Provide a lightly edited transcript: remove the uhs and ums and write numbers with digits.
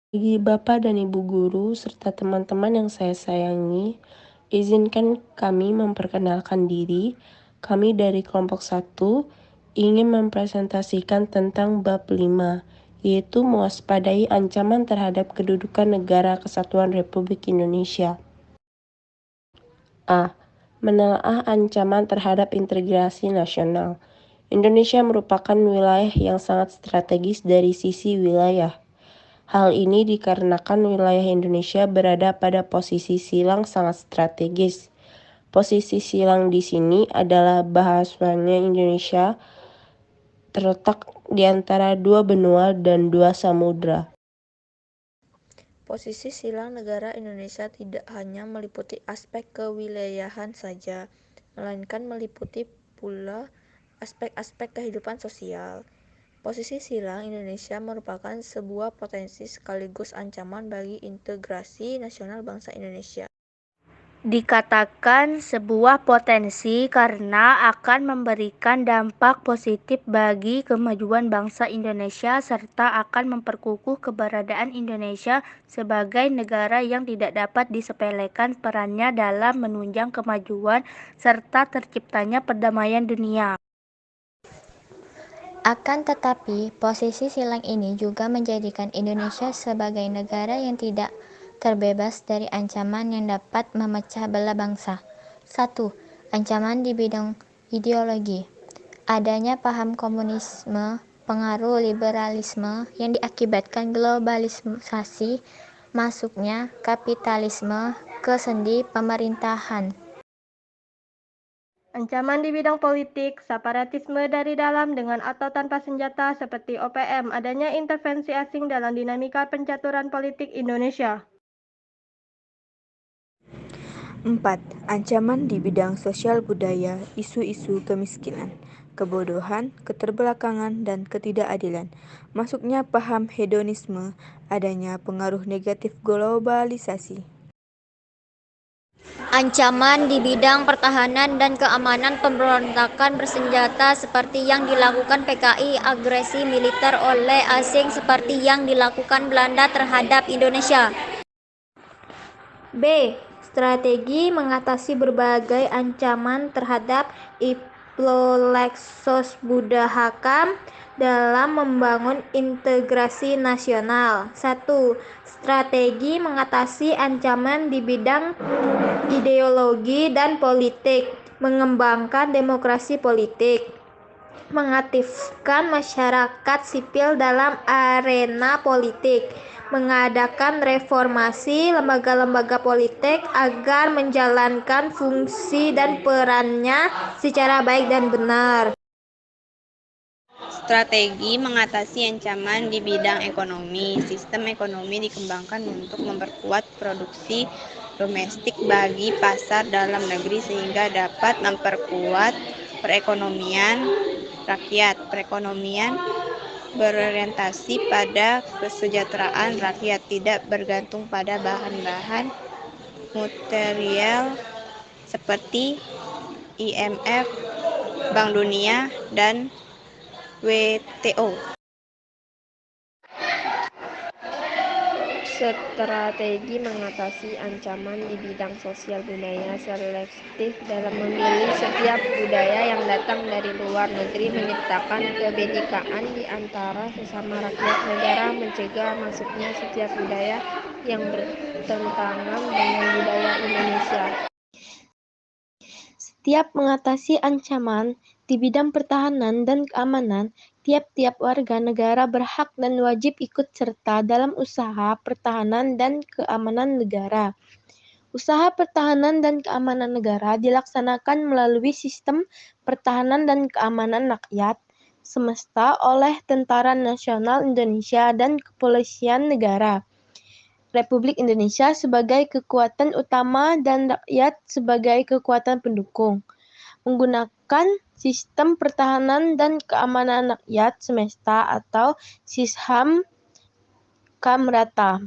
Bagi Bapak dan Ibu guru serta teman-teman yang saya sayangi, izinkan kami memperkenalkan diri. Kami dari kelompok 1 ingin mempresentasikan tentang bab 5, yaitu mewaspadai ancaman terhadap kedudukan Negara Kesatuan Republik Indonesia. A. Menelaah ancaman terhadap integrasi nasional. Indonesia merupakan wilayah yang sangat strategis dari sisi wilayah. Hal ini dikarenakan wilayah Indonesia berada pada posisi silang sangat strategis. Posisi silang di sini adalah bahasanya Indonesia terletak di antara dua benua dan dua samudra. Posisi silang negara Indonesia tidak hanya meliputi aspek kewilayahan saja, melainkan meliputi pula aspek-aspek kehidupan sosial. Posisi silang Indonesia merupakan sebuah potensi sekaligus ancaman bagi integrasi nasional bangsa Indonesia. Dikatakan sebuah potensi karena akan memberikan dampak positif bagi kemajuan bangsa Indonesia serta akan memperkukuh keberadaan Indonesia sebagai negara yang tidak dapat disepelekan perannya dalam menunjang kemajuan serta terciptanya perdamaian dunia. Akan tetapi, posisi silang ini juga menjadikan Indonesia sebagai negara yang tidak terbebas dari ancaman yang dapat memecah belah bangsa. 1. Ancaman di bidang ideologi. Adanya paham komunisme, pengaruh liberalisme yang diakibatkan globalisasi, masuknya kapitalisme ke sendi pemerintahan. Ancaman di bidang politik, separatisme dari dalam dengan atau tanpa senjata seperti OPM, adanya intervensi asing dalam dinamika pencaturan politik Indonesia. 4. Ancaman di bidang sosial budaya, isu-isu kemiskinan, kebodohan, keterbelakangan, dan ketidakadilan. Masuknya paham hedonisme, adanya pengaruh negatif globalisasi. Ancaman di bidang pertahanan dan keamanan, pemberontakan bersenjata seperti yang dilakukan PKI, agresi militer oleh asing seperti yang dilakukan Belanda terhadap Indonesia. B. Strategi mengatasi berbagai ancaman terhadap Iplolexos Budahakam dalam membangun integrasi nasional. 1. Strategi mengatasi ancaman di bidang ideologi dan politik, mengembangkan demokrasi politik, mengaktifkan masyarakat sipil dalam arena politik, mengadakan reformasi lembaga-lembaga politik agar menjalankan fungsi dan perannya secara baik dan benar. Strategi mengatasi ancaman di bidang ekonomi. Sistem ekonomi dikembangkan untuk memperkuat produksi domestik bagi pasar dalam negeri sehingga dapat memperkuat perekonomian rakyat. Perekonomian berorientasi pada kesejahteraan rakyat, tidak bergantung pada bahan-bahan material seperti IMF, Bank Dunia, dan WTO. Strategi mengatasi ancaman di bidang sosial budaya, selektif dalam memilih setiap budaya yang datang dari luar negeri, menyertakan kebenekaan di antara sesama rakyat negara, mencegah masuknya setiap budaya yang bertentangan dengan budaya Indonesia. Setiap mengatasi ancaman di bidang pertahanan dan keamanan, tiap-tiap warga negara berhak dan wajib ikut serta dalam usaha pertahanan dan keamanan negara. Usaha pertahanan dan keamanan negara dilaksanakan melalui sistem pertahanan dan keamanan rakyat semesta oleh Tentara Nasional Indonesia dan Kepolisian Negara Republik Indonesia sebagai kekuatan utama dan rakyat sebagai kekuatan pendukung, menggunakan sistem pertahanan dan keamanan rakyat semesta atau SISHAM Kamrata.